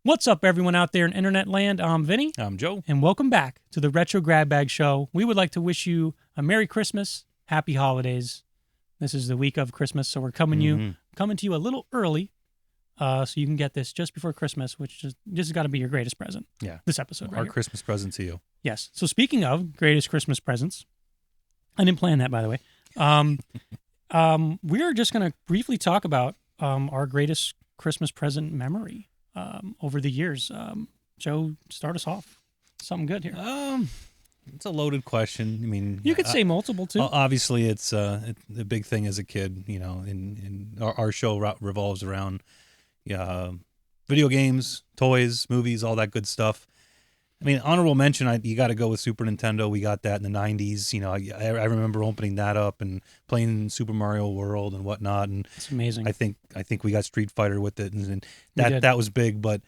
What's up, everyone out there in internet land? I'm Vinny. I'm Joe. And welcome back to the Retro Grab Bag Show. We would like to wish you a Merry Christmas, Happy Holidays. This is the week of Christmas, so we're coming to you a little early, so you can get this just before Christmas, which is just got to be your greatest present. Yeah, this episode. Our Christmas present to you. Yes. So speaking of greatest Christmas presents, I didn't plan that, by the way. We're just going to briefly talk about our greatest Christmas present memory over the years. Joe, start us off. Something good here. It's a loaded question. I mean, you could say multiple too. Obviously, it's the big thing as a kid. You know, in our show revolves around video games, toys, movies, all that good stuff. I mean, honorable mention, you got to go with Super Nintendo. We got that in the 90s. You know, I remember opening that up and playing Super Mario World and whatnot. And it's amazing. I think we got Street Fighter with it, and that was big. But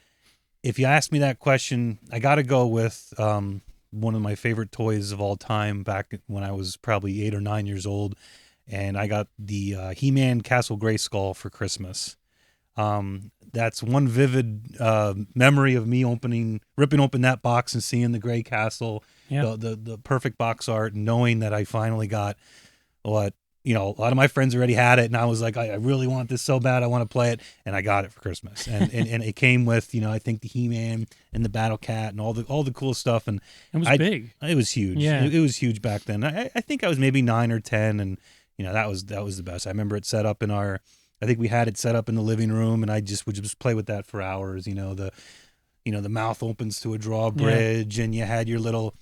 if you ask me that question, I got to go with one of my favorite toys of all time back when I was probably 8 or 9 years old, and I got the He-Man Castle Grayskull for Christmas. That's one vivid memory of me ripping open that box and seeing the gray castle, the perfect box art, and knowing that I finally got what, a lot of my friends already had it, and I was like, I really want this so bad, I want to play it, and I got it for Christmas, and it came with, I think the He-Man and the Battle Cat and all the cool stuff, and it was big. It was huge. Yeah, it was huge back then. I think I was maybe 9 or 10, and that was the best. I remember it set up I think we had it set up in the living room, and I would just play with that for hours. The mouth opens to a drawbridge, and you had your little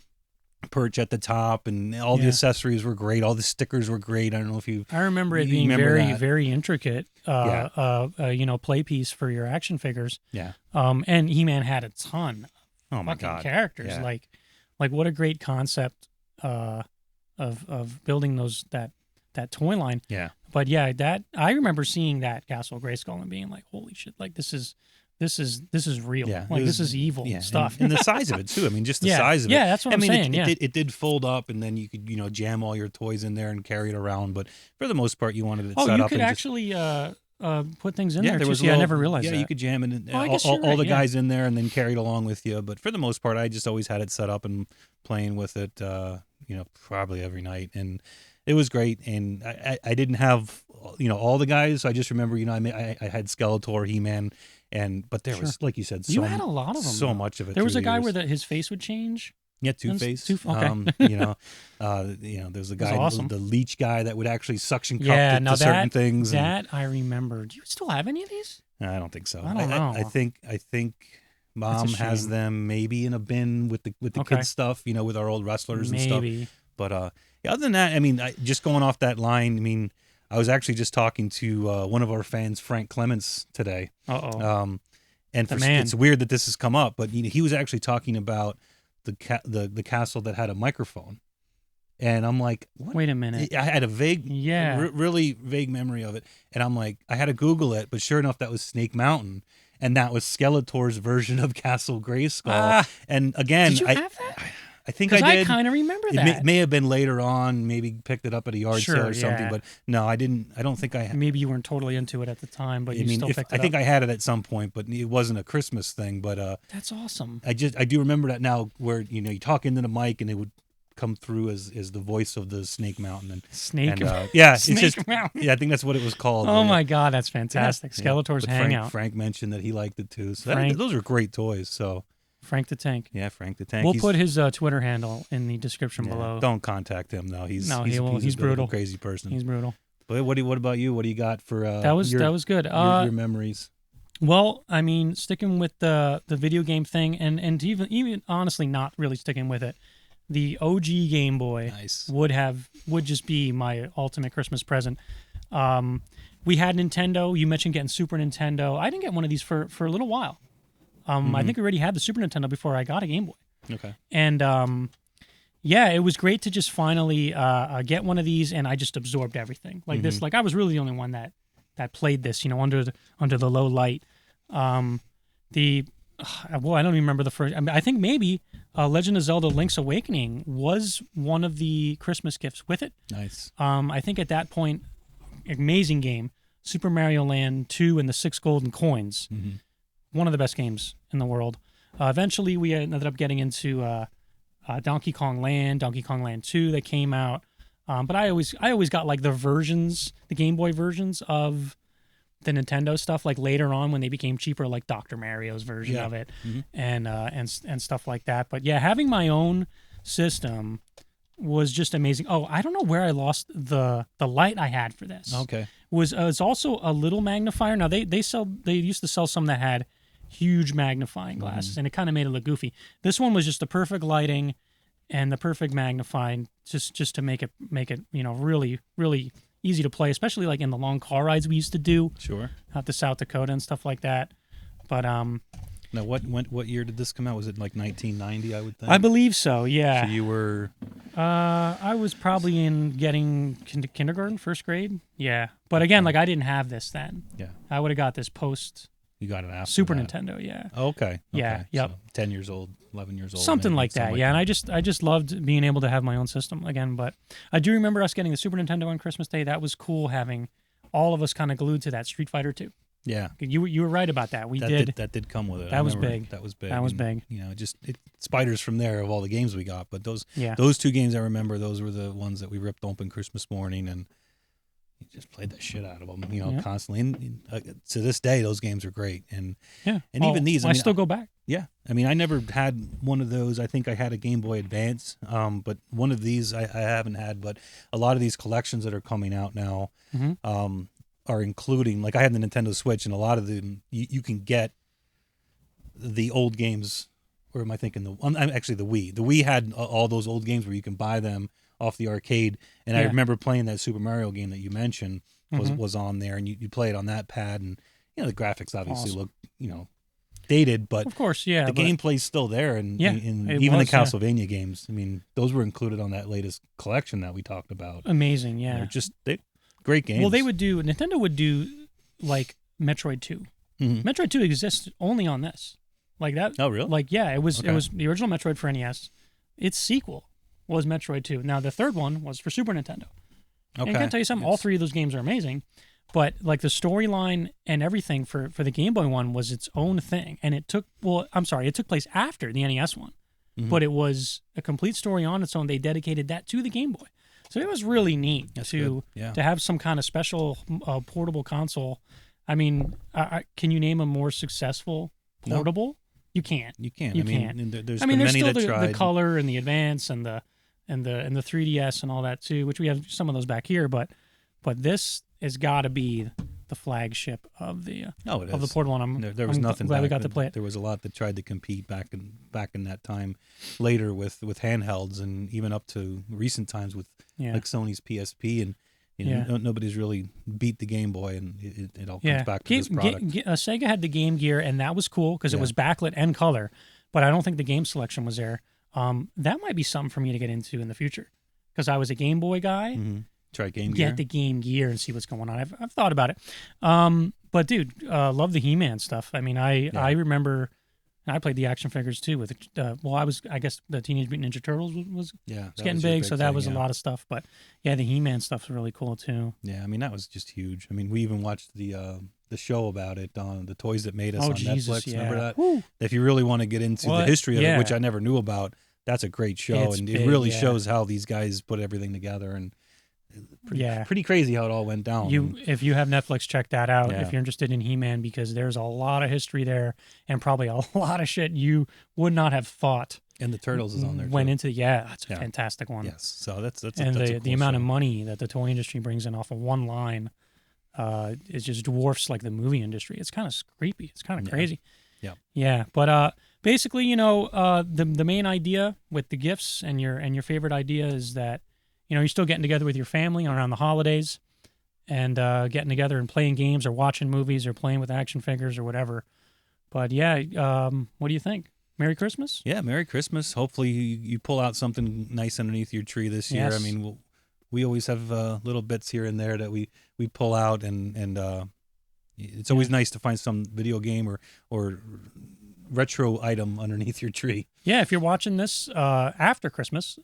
perch at the top, and all the accessories were great. All the stickers were great. I don't know if you. I remember it being very, very intricate. Play piece for your action figures. Yeah. And He-Man had a ton. Oh my God. Characters. Yeah. Like what a great concept of building that toy line. Yeah. But yeah, that I remember seeing that Castle Grayskull and being like, holy shit, like this is real. Yeah, this is evil stuff. And the size of it too. I mean, just the size of it. Yeah, that's what I'm saying. It did fold up, and then you could jam all your toys in there and carry it around. But for the most part, you wanted it set up. Oh, you could actually put things in there. There was I never realized that. Yeah, you could jam it in, all the guys in there, and then carry it along with you. But for the most part, I just always had it set up and playing with it. Probably every night, and it was great. And I didn't have all the guys. I just remember I had Skeletor, He-Man, but there was, like you said, you had a lot of them. So much of it. There was a guy where his face would change. Yeah, Two-Face. Okay. There's a guy, awesome. the leech guy that would actually suction cup to certain things. That I remember. Do you still have any of these? I don't think so. I don't know. I think Mom has them maybe in a bin with the kids stuff, with our old wrestlers and stuff. But other than that, I mean, just going off that line, I mean, I was actually just talking to one of our fans, Frank Clements, today. And it's weird that this has come up, but he was actually talking about the castle that had a microphone, and I'm like, what? Wait a minute. I had a really vague memory of it, and I'm like, I had to Google it, but sure enough, that was Snake Mountain, and that was Skeletor's version of Castle Grayskull. And again, did you have that? I think I did. I kind of remember that. It may have been later on, maybe picked it up at a yard sale or something, but no, I didn't. I don't think I had. Maybe you weren't totally into it at the time, but still picked it up. I think I had it at some point, but it wasn't a Christmas thing. But that's awesome. I do remember that now, where you talk into the mic and it would come through as the voice of the Snake Mountain and Snake. Snake Mountain. Yeah, I think that's what it was called. Oh my God, that's fantastic. Yeah, Skeletor's Hangout. Frank mentioned that he liked it too. So those are great toys. So. Frank the Tank. Yeah, Frank the Tank. We'll put his Twitter handle in the description below. Don't contact him though. He's brutal. A crazy person. He's brutal. But what about you? What do you got for that was good. Your memories. Well, I mean, sticking with the video game thing, and even honestly, not really sticking with it. The OG Game Boy would just be my ultimate Christmas present. We had Nintendo. You mentioned getting Super Nintendo. I didn't get one of these for a little while. I think we already had the Super Nintendo before I got a Game Boy. Okay. And it was great to just finally get one of these, and I just absorbed everything like this. Like I was really the only one that played this, under the low light. I don't even remember the first. I mean, I think maybe Legend of Zelda: Link's Awakening was one of the Christmas gifts with it. Nice. I think at that point, amazing game. Super Mario Land 2 and the 6 golden coins. one of the best games in the world. Eventually, we ended up getting into Donkey Kong Land, Donkey Kong Land 2 that came out. But I always got like the Game Boy versions of the Nintendo stuff, like later on when they became cheaper, like Dr. Mario's version of it, and stuff like that. But yeah, having my own system was just amazing. Oh, I don't know where I lost the light I had for this. Okay, It's also a little magnifier. Now they used to sell some that had huge magnifying glasses, and it kind of made it look goofy. This one was just the perfect lighting and the perfect magnifying, just to make it really really easy to play, especially like in the long car rides we used to do. Sure. Out to South Dakota and stuff like that. But now what year did this come out? Was it like 1990? I would think. I believe so. Yeah. So you were. I was probably in getting kindergarten, first grade. Yeah. But again, like I didn't have this then. Yeah. I would have got this post. You got it after Super that. Nintendo. Yeah. Okay. Yeah. Yep. So 10 years old, 11 years old. Something maybe, like that. Yeah. And I just loved being able to have my own system again. But I do remember us getting the Super Nintendo on Christmas Day. That was cool, having all of us kind of glued to that Street Fighter 2. Yeah. You were right about that. That did come with it. That was big. That was big. That was and, big. You know, spiders from there of all the games we got. But those 2 games I remember, those were the ones that we ripped open Christmas morning and you just played the shit out of them, constantly. And to this day, those games are great. And even these, I still go back. Yeah, I mean, I never had one of those. I think I had a Game Boy Advance, but one of these I haven't had. But a lot of these collections that are coming out now are including, like I had the Nintendo Switch, and a lot of them you can get the old games. Or am I thinking actually the Wii? The Wii had all those old games where you can buy them off the arcade, and I remember playing that Super Mario game that you mentioned was on there, and you play it on that pad, and the graphics obviously look dated, but of course, the gameplay's still there, and even the Castlevania games. I mean, those were included on that latest collection that we talked about. Amazing, yeah. They're just great games. Well, Nintendo would do like Metroid 2. Metroid 2 exists only on this, like that. Oh, really? Like it was the original Metroid for NES. Its sequel was Metroid 2. Now, the third one was for Super Nintendo. Okay. And I can tell you something, all 3 of those games are amazing, but like the storyline and everything for the Game Boy one was its own thing. And it took place after the NES one, but it was a complete story on its own. They dedicated that to the Game Boy. So it was really neat to have some kind of special portable console. I mean, can you name a more successful portable? No. You can't. You can't. You can't. There's many still that tried. The color and the Advance and the 3DS and all that too, which we have some of those back here. But this has got to be the flagship of the of the portable. And there was nothing. Glad we got to play it. There was a lot that tried to compete back in that time. Later with handhelds, and even up to recent times with like Sony's PSP, and nobody's really beat the Game Boy, and it all comes back to this product. Sega had the Game Gear, and that was cool because it was backlit and color, but I don't think the game selection was there. That might be something for me to get into in the future, because I was a Game Boy guy. Try Game Gear. Get the Game Gear and see what's going on. I've thought about it. But dude, love the He-Man stuff. I mean, I remember, and I played the action figures too with I guess the Teenage Mutant Ninja Turtles was getting big, so that was a lot of stuff. But yeah, the He-Man stuff's really cool too. Yeah, I mean, that was just huge. I mean, we even watched the show about it on the Toys That Made Us on Netflix. Remember that? Woo. If you really want to get into the history of it, which I never knew about, that's a great show, and it really shows how these guys put everything together, and pretty crazy how it all went down. If you have Netflix, check that out if you're interested in He-Man, because there's a lot of history there, and probably a lot of shit you would not have thought. And the Turtles is on there. That's a fantastic one. Yes, so that's and that's the amount of money that the toy industry brings in off of one line, it just dwarfs like the movie industry. It's kind of creepy. It's kind of crazy. Yeah. But basically, the main idea with the gifts and your favorite idea is that you're still getting together with your family around the holidays, and getting together and playing games or watching movies or playing with action figures or whatever. But what do you think? Merry Christmas? Yeah, Merry Christmas. Hopefully you pull out something nice underneath your tree this year. Yes. I mean, we always have little bits here and there that we pull out, and it's always nice to find some video game or retro item underneath your tree. Yeah, if you're watching this after Christmas,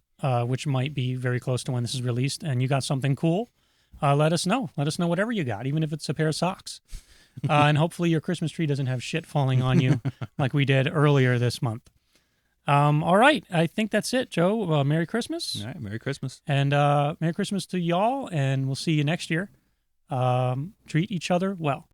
which might be very close to when this is released, and you got something cool, let us know. Let us know whatever you got, even if it's a pair of socks. And hopefully your Christmas tree doesn't have shit falling on you like we did earlier this month. All right. I think that's it, Joe. Merry Christmas. All right. Merry Christmas. And Merry Christmas to y'all, and we'll see you next year. Treat each other well.